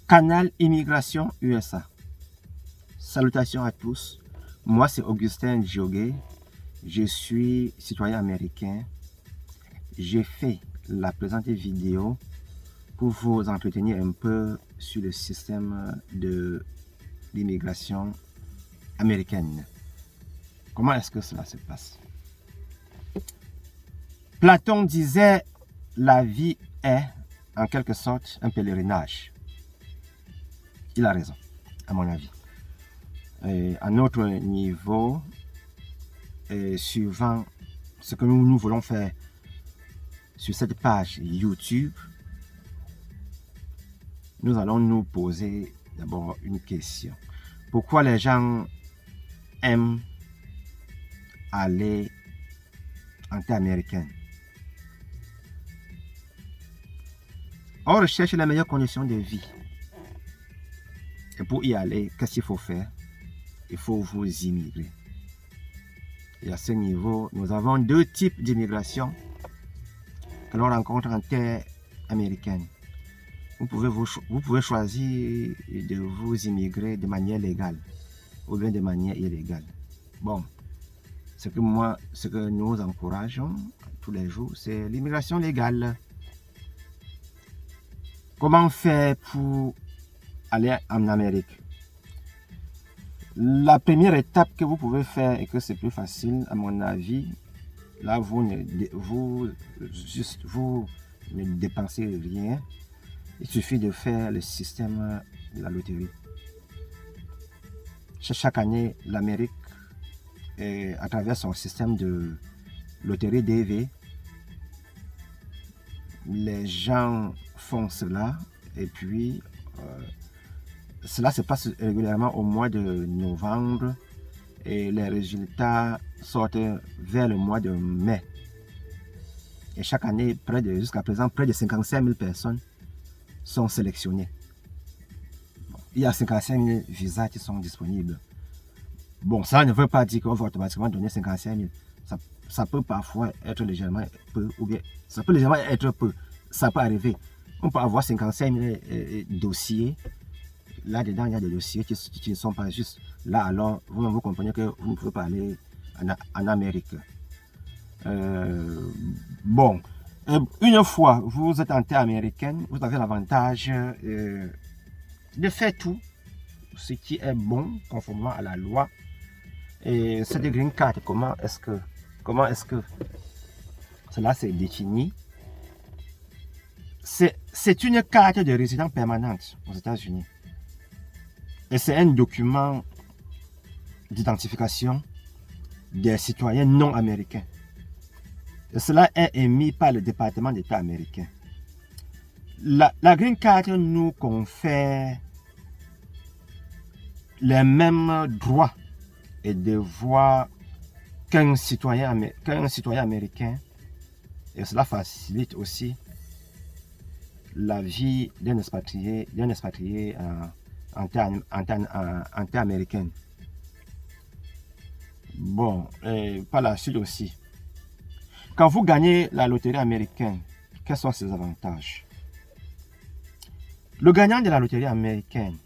Canal Immigration USA. Salutations à tous. Moi, c'est Augustin Djogé. Je suis citoyen américain. J'ai fait la présente vidéo pour vous entretenir un peu sur le système de l'immigration américaine. Comment est-ce que cela se passe? Platon disait « La vie est en quelque sorte un pèlerinage ». Il a raison, à mon avis. À notre niveau, suivant ce que nous voulons faire sur cette page YouTube, nous allons nous poser d'abord une question. Pourquoi les gens aiment aller en terre américaine? On recherche les meilleures conditions de vie. Et pour y aller, qu'est-ce qu'il faut faire? Il faut vous immigrer. Et à ce niveau, nous avons deux types d'immigration que l'on rencontre en terre américaine. Vous pouvez choisir de vous immigrer de manière légale ou bien de manière illégale. Bon, ce que nous encourageons tous les jours, c'est l'immigration légale. Comment faire pour aller en Amérique? La première étape que vous pouvez faire et que c'est plus facile, à mon avis, là vous ne dépensez rien. Il suffit de faire le système de la loterie. Chaque année, l'Amérique, à travers son système de loterie DV, les gens font cela et puis cela se passe régulièrement au mois de novembre et les résultats sortent vers le mois de mai. Et chaque année, jusqu'à présent, près de 55 000 personnes sont sélectionnées. Bon, il y a 55 000 visas qui sont disponibles. Bon, ça ne veut pas dire qu'on va automatiquement donner 55 000. Ça peut parfois être légèrement peu, ou bien ça peut légèrement être peu. Ça peut arriver. On peut avoir 55 000 dossiers. Là-dedans, il y a des dossiers qui ne sont pas justes. Là, alors, vous comprenez que vous ne pouvez pas aller en Amérique. Bon, une fois vous êtes en terre américaine, vous avez l'avantage de faire tout ce qui est bon, conformément à la loi. Et cette green card, comment est-ce que cela s'est défini? C'est une carte de résident permanente aux États-Unis. Et c'est un document d'identification des citoyens non américains. Et cela est émis par le département d'État américain. La Green Card nous confère les mêmes droits et devoirs qu'un citoyen américain. Et cela facilite aussi la vie d'un expatrié en terre américaine. Bon, et par la suite aussi. Quand vous gagnez la loterie américaine, quels sont ses avantages? Le gagnant de la loterie américaine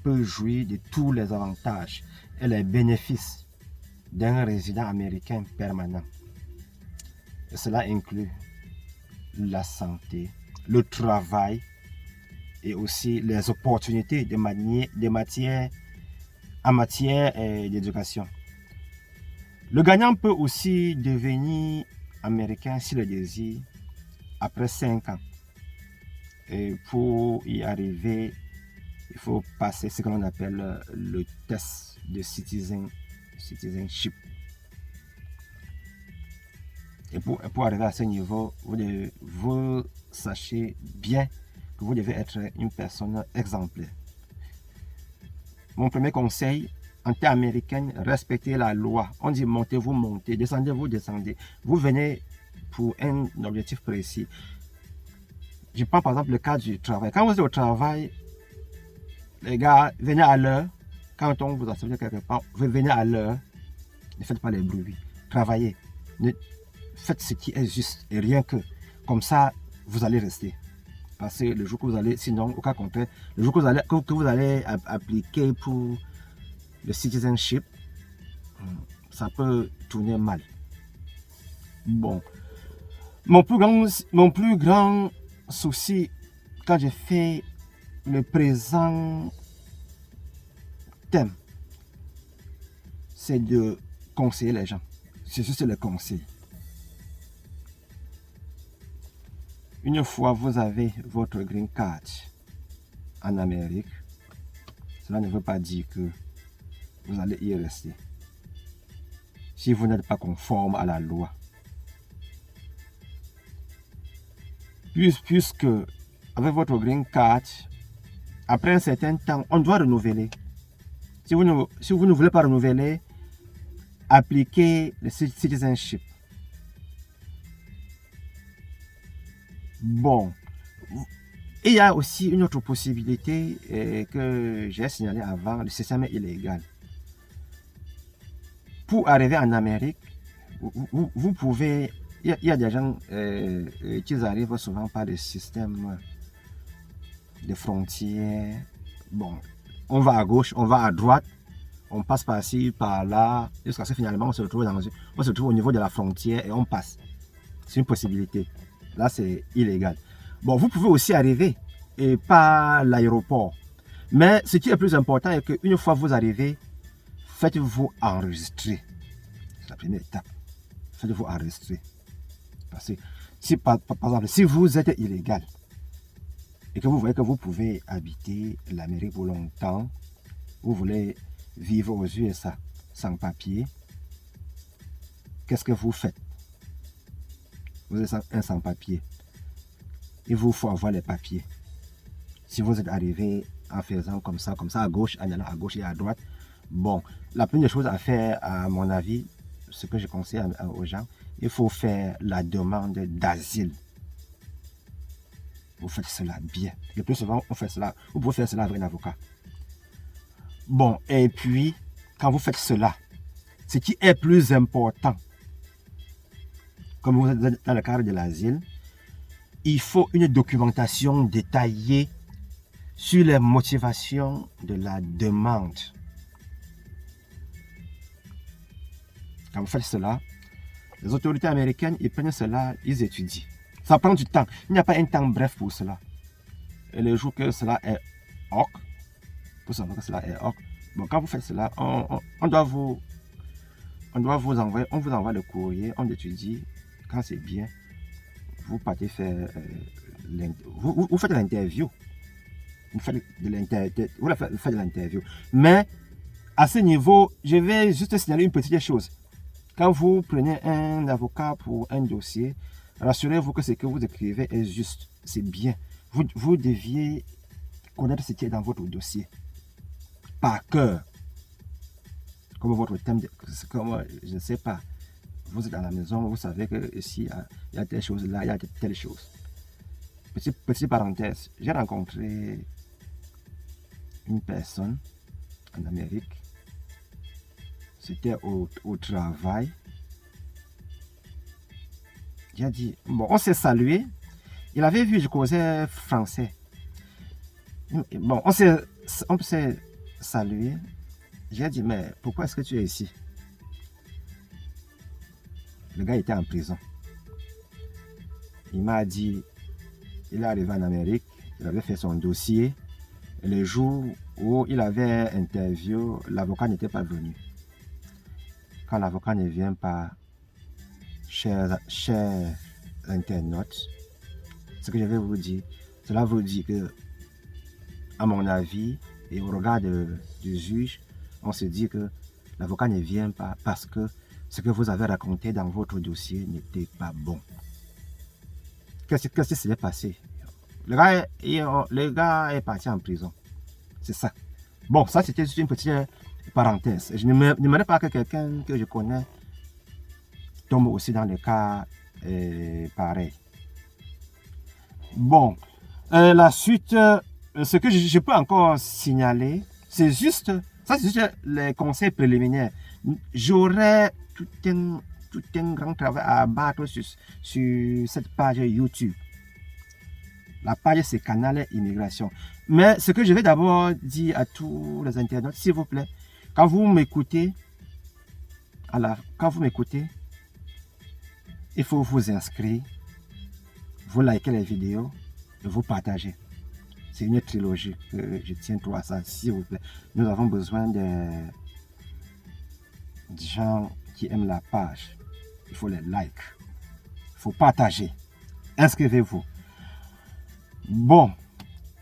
peut jouir de tous les avantages et les bénéfices d'un résident américain permanent. Et cela inclut la santé, le travail et aussi les opportunités en matière d'éducation. Le gagnant peut aussi devenir américain s'il le désire après 5 ans. Et pour y arriver, il faut passer ce que l'on appelle le test de citizenship. Et pour arriver à ce niveau, vous sachez bien que vous devez être une personne exemplaire. Mon premier conseil, en terre américaine, respectez la loi. On dit montez, vous montez, descendez, vous descendez. Vous venez pour un objectif précis. Je prends par exemple le cas du travail. Quand vous êtes au travail, les gars, venez à l'heure. Quand on vous accepte quelque part, vous venez à l'heure. Ne faites pas les bruits. Travaillez. Faites ce qui est juste et rien que. Comme ça, vous allez rester. Parce que le jour que vous allez, sinon, au cas contraire, le jour que vous allez appliquer pour le citizenship, ça peut tourner mal. Bon, mon plus grand souci quand j'ai fait le présent thème, c'est de conseiller les gens. C'est juste le conseil. Une fois vous avez votre green card en Amérique, cela ne veut pas dire que vous allez y rester. Si vous n'êtes pas conforme à la loi. Puisque avec votre green card, après un certain temps, on doit renouveler. Si vous ne voulez pas renouveler, appliquez le citizenship. Bon, il y a aussi une autre possibilité que j'ai signalée avant, le système est illégal. Pour arriver en Amérique, vous pouvez, il y a des gens qui arrivent souvent par des systèmes de frontières. Bon, on va à gauche, on va à droite, on passe par-ci, par-là, jusqu'à ce que finalement on se retrouve au niveau de la frontière et on passe. C'est une possibilité. Là, c'est illégal. Bon, vous pouvez aussi arriver et par l'aéroport. Mais ce qui est plus important est qu'une fois vous arrivez, faites-vous enregistrer. C'est la première étape. Faites-vous enregistrer. Parce que si, par exemple, si vous êtes illégal et que vous voyez que vous pouvez habiter l'Amérique pour longtemps, vous voulez vivre aux USA sans papier, qu'est-ce que vous faites? Vous êtes un sans-papier. Il vous faut avoir les papiers. Si vous êtes arrivé en faisant comme ça, à gauche, en allant à gauche et à droite, bon, la première chose à faire, à mon avis, ce que je conseille aux gens, il faut faire la demande d'asile. Vous faites cela bien. Le plus souvent, on fait cela. Vous pouvez faire cela avec un avocat. Bon, et puis, quand vous faites cela, ce qui est plus important, comme vous êtes dans le cadre de l'asile, il faut une documentation détaillée sur les motivations de la demande. Quand vous faites cela, les autorités américaines, ils prennent cela, ils étudient. Ça prend du temps. Il n'y a pas un temps bref pour cela. Et le jour que cela est OK, pour savoir que cela est OK, bon, quand vous faites cela, on vous envoie le courrier, on étudie. Quand c'est bien, vous partez faire vous faites l'interview. Vous faites de l'interview. Mais à ce niveau, je vais juste signaler une petite chose. Quand vous prenez un avocat pour un dossier, rassurez-vous que ce que vous écrivez est juste, c'est bien. Vous deviez connaître ce qui est dans votre dossier. Par cœur. Comme votre thème, comme, je ne sais pas. Vous êtes à la maison, vous savez que ici, il y a telle chose, là, il y a telle chose. Petite parenthèse, j'ai rencontré une personne en Amérique. C'était au travail. J'ai dit, bon, on s'est salué. Il avait vu, je causais français. Bon, on s'est salué. J'ai dit, mais pourquoi est-ce que tu es ici? Le gars était en prison. Il m'a dit, il est arrivé en Amérique, il avait fait son dossier. Et le jour où il avait interview, l'avocat n'était pas venu. Quand l'avocat ne vient pas, chers internautes, ce que je vais vous dire, cela vous dit que, à mon avis, et au regard du juge, on se dit que l'avocat ne vient pas parce que ce que vous avez raconté dans votre dossier n'était pas bon. Qu'est-ce qui s'est passé? Le gars est parti en prison. C'est ça. Bon, ça c'était juste une petite parenthèse. Je n'aimerais pas que quelqu'un que je connais tombe aussi dans le cas pareil. Bon, la suite, ce que je peux encore signaler, c'est juste, ça c'est juste les conseils préliminaires. J'aurais tout un grand travail à abattre sur cette page YouTube. La page, c'est Canal Immigration. Mais ce que je vais d'abord dire à tous les internautes, s'il vous plaît, quand vous m'écoutez, il faut vous inscrire, vous likez les vidéos et vous partagez. C'est une trilogie que je tiens trop à ça, s'il vous plaît. Nous avons besoin de gens qui aiment la page. Il faut les likes. Il faut partager. Inscrivez-vous. Bon.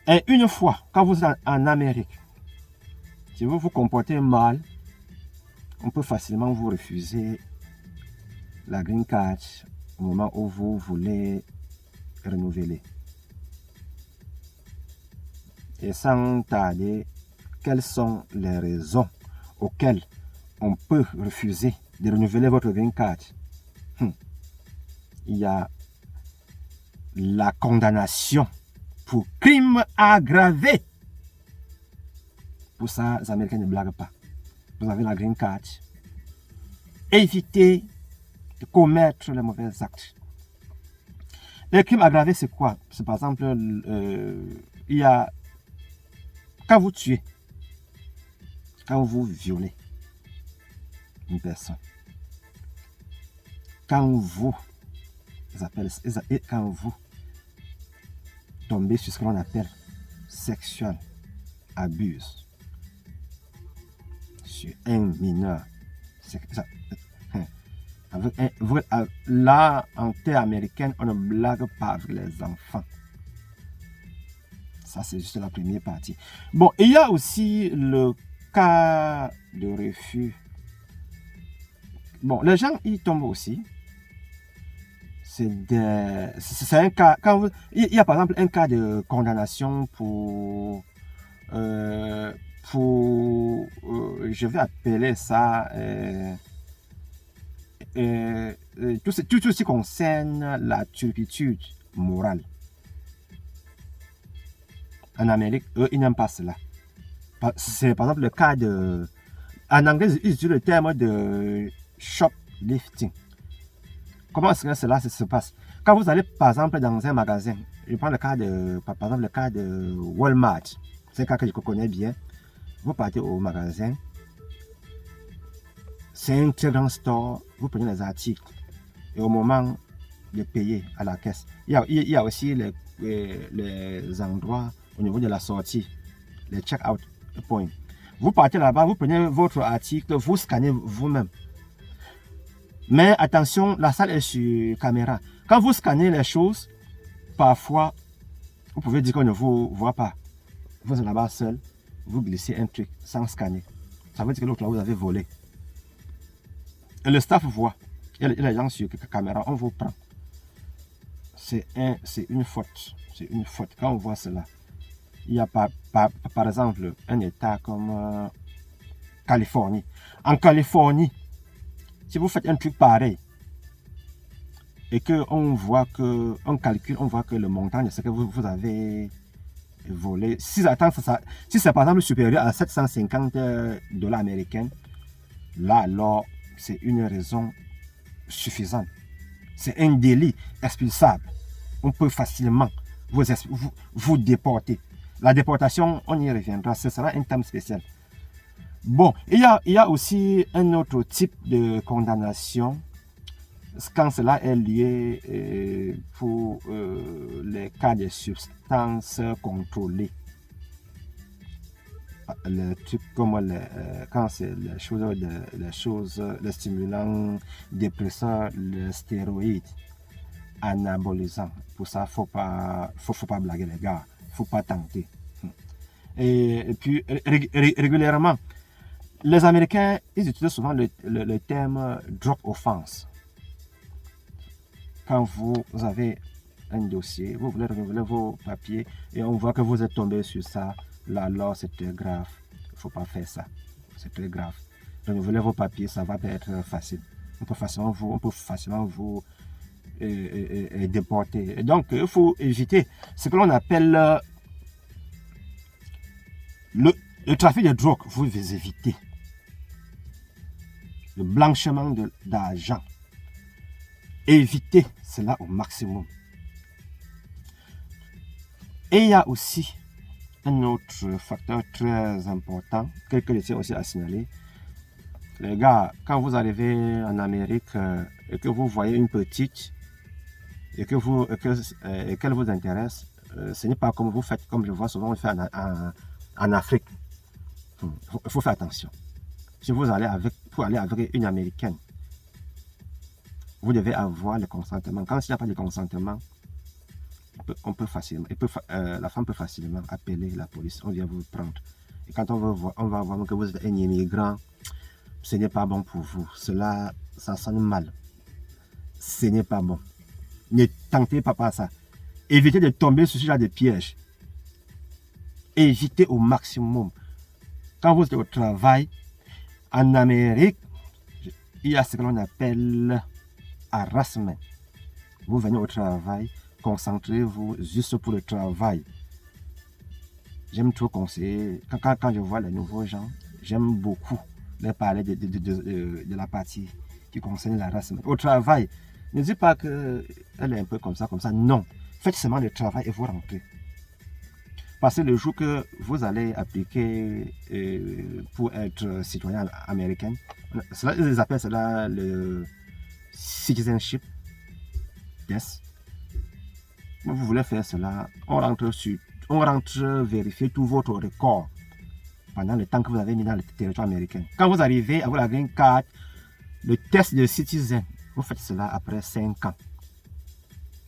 Et une fois, quand vous êtes en Amérique, si vous vous comportez mal, on peut facilement vous refuser la green card au moment où vous voulez renouveler. Et sans tarder, quelles sont les raisons auxquelles on peut refuser de renouveler votre green card? Il y a la condamnation pour crime aggravé. Pour ça, les Américains ne blaguent pas. Vous avez la green card. Évitez de commettre les mauvais actes. Les crimes aggravés, c'est quoi? C'est par exemple, il y a quand vous tuez, quand vous violez une personne, quand vous tombez sur ce que l'on appelle sexual abuse sur un mineur. Là, en terre américaine, on ne blague pas avec les enfants. Ça, c'est juste la première partie. Bon, il y a aussi le cas de refus. Bon, les gens y tombent aussi. C'est un cas. Il y a par exemple un cas de condamnation pour je vais appeler ça. Tout ce qui concerne la turpitude morale. En Amérique, eux, ils n'aiment pas cela. C'est par exemple le cas de... En anglais, ils utilisent le terme de shoplifting. Comment est-ce que cela se passe? Quand vous allez, par exemple, dans un magasin, je prends le cas de, par exemple, le cas de Walmart. C'est un cas que je connais bien. Vous partez au magasin. C'est un très grand store. Vous prenez les articles. Et au moment de payer à la caisse, il y a aussi les endroits au niveau de la sortie, les check-out points. Vous partez là-bas, vous prenez votre article, vous scannez vous-même. Mais attention, la salle est sur caméra. Quand vous scannez les choses, parfois, vous pouvez dire qu'on ne vous voit pas. Vous êtes là-bas seul, vous glissez un truc sans scanner. Ça veut dire que l'autre là, vous avez volé. Et le staff voit. Il y a les gens sur la caméra, on vous prend. C'est une faute. C'est une faute. Quand on voit cela, il y a par exemple un état comme Californie. En Californie, si vous faites un truc pareil et qu'on voit que, on calcule, on voit que le montant de ce que vous avez volé, si c'est par exemple supérieur à 750 $ américains, là alors c'est une raison suffisante. C'est un délit expulsable. On peut facilement vous déporter. La déportation, on y reviendra, ce sera un thème spécial. Bon, il y a aussi un autre type de condamnation quand cela est lié pour les cas de substances contrôlées. Les trucs comme quand c'est les choses, les stimulants, dépresseurs, les stéroïdes, anabolisants. Pour ça, faut pas blaguer les gars, faut pas tenter. Et puis régulièrement, les Américains, ils utilisent souvent le terme drug offense. Quand vous avez un dossier, vous voulez renouveler vos papiers et on voit que vous êtes tombé sur ça, là alors c'est très grave. Il ne faut pas faire ça. C'est très grave. Renouveler vos papiers, ça va pas être facile. On peut facilement vous déporter. Et donc, il faut éviter ce que l'on appelle le trafic de drogue. Vous devez éviter le blanchiment d'argent. Évitez cela au maximum. Et il y a aussi un autre facteur très important que je tiens aussi à signaler. Les gars, quand vous arrivez en Amérique et que vous voyez une petite et qu'elle vous intéresse, ce n'est pas comme vous faites, comme je vois souvent on fait en Afrique. Il faut faire attention. Si vous allez pour aller avec une Américaine, vous devez avoir le consentement. Quand il n'y a pas de consentement, la femme peut facilement appeler la police. On vient vous prendre. Et quand on va voir que vous êtes un immigrant, ce n'est pas bon pour vous. Ça sonne mal. Ce n'est pas bon. Ne tentez pas ça. Évitez de tomber sur ce genre de piège. Évitez au maximum. Quand vous êtes au travail, en Amérique, il y a ce que l'on appelle harassment. Vous venez au travail, concentrez-vous juste pour le travail. J'aime trop conseiller, quand je vois les nouveaux gens, j'aime beaucoup leur parler de la partie qui concerne l'harassment. Au travail, ne dites pas qu'elle est un peu comme ça, non. Faites seulement le travail et vous rentrez. Parce que le jour que vous allez appliquer pour être citoyen américain, ils appellent cela le citizenship test. Vous voulez faire cela, on rentre vérifier tout votre record pendant le temps que vous avez mis dans le territoire américain. Quand vous arrivez à la green card, le test de citizen, vous faites cela après 5 ans.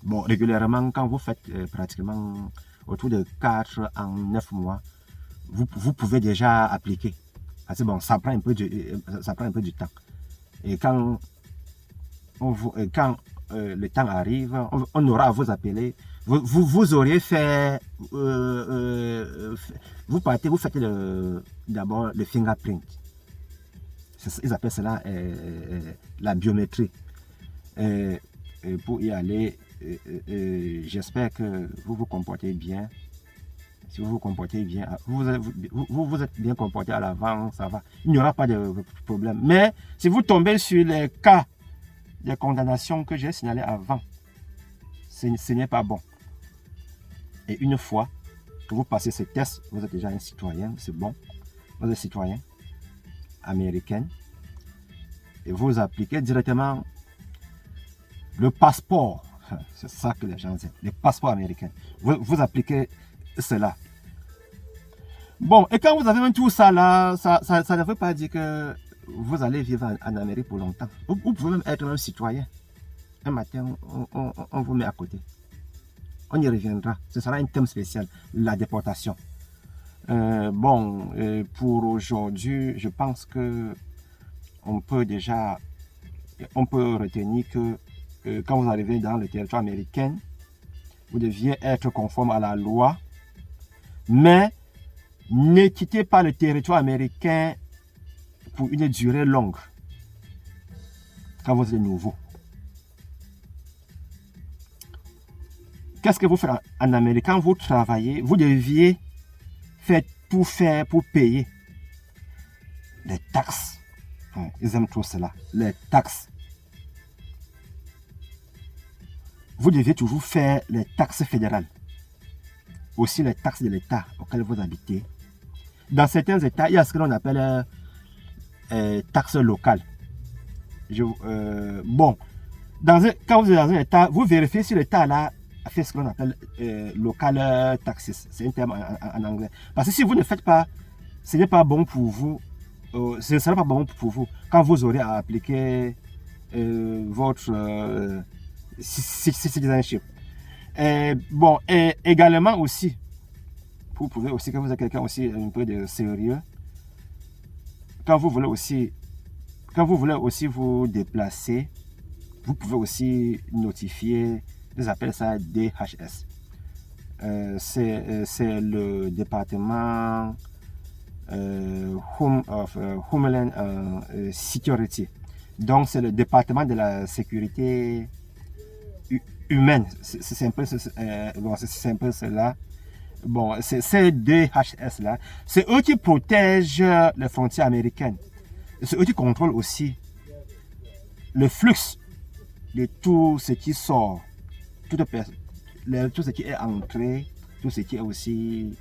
Bon, régulièrement, quand vous faites pratiquement autour de 4 en 9 mois, vous pouvez déjà appliquer. Parce que bon, ça prend un peu du temps. Et quand le temps arrive, on aura à vous appeler. Vous aurez fait... vous faites d'abord le fingerprint. Ils appellent cela la biométrie. Et pour y aller, j'espère que vous vous comportez bien. Si vous vous comportez bien, vous êtes bien comporté à l'avant, ça va. Il n'y aura pas de problème. Mais si vous tombez sur les cas de condamnation que j'ai signalés avant, ce n'est pas bon. Et une fois que vous passez ce test, vous êtes déjà un citoyen, c'est bon. Vous êtes citoyen américain et vous appliquez directement le passeport. C'est ça que les gens aiment, le passeport américain. Vous appliquez cela. Bon, et quand vous avez tout ça là, ça ne veut pas dire que vous allez vivre en Amérique pour longtemps. Vous pouvez même être un citoyen. Un matin, on vous met à côté. On y reviendra. Ce sera un thème spécial, la déportation. Pour aujourd'hui, je pense que on peut retenir que quand vous arrivez dans le territoire américain, vous deviez être conforme à la loi, mais ne quittez pas le territoire américain pour une durée longue quand vous êtes nouveau. Qu'est-ce que vous faites en Amérique? Quand vous travaillez, vous deviez tout faire pour payer les taxes. Ils aiment trop cela, les taxes. Vous devez toujours faire les taxes fédérales. Aussi les taxes de l'État auquel vous habitez. Dans certains États, il y a ce que l'on appelle taxes locales. Quand vous êtes dans un État, vous vérifiez si l'État là a fait ce que l'on appelle local taxes. C'est un terme en anglais. Parce que si vous ne faites pas, ce n'est pas bon pour vous. Ce ne sera pas bon pour vous quand vous aurez à appliquer votre citizenship. Et également aussi, pour prouver aussi que vous êtes quelqu'un aussi un peu de sérieux, quand vous voulez aussi vous déplacer, vous pouvez aussi notifier, ils appellent ça DHS. C'est le département Homeland Security. Donc c'est le département de la sécurité humaine. C'est un peu cela. Bon, ces DHS là, c'est eux qui protègent les frontières américaines. C'est eux qui contrôlent aussi le flux de tout ce qui sort, tout ce qui est entré, tout ce qui est aussi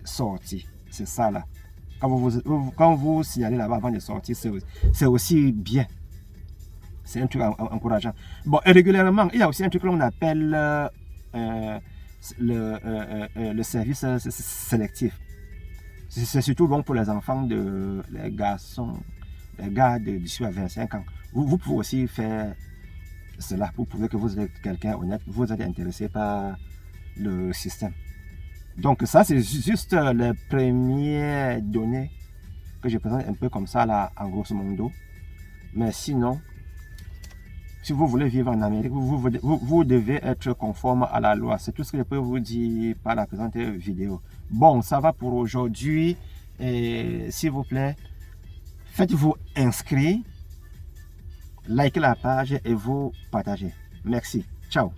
sorti. C'est ça là. Quand vous signalez là-bas avant de sortir, c'est aussi bien. C'est un truc encourageant. Bon, et régulièrement, il y a aussi un truc que l'on appelle le service sélectif. C'est surtout bon pour les enfants, les garçons, les gars de 18 à 25 ans. Vous pouvez aussi faire cela pour prouver que vous êtes quelqu'un honnête, vous êtes intéressé par le système. Donc ça, c'est juste les premières données que je présente un peu comme ça, là, en grosso modo. Mais sinon, si vous voulez vivre en Amérique, vous devez être conforme à la loi. C'est tout ce que je peux vous dire par la présente vidéo. Bon, ça va pour aujourd'hui. Et s'il vous plaît, faites-vous inscrire, likez la page et vous partagez. Merci. Ciao.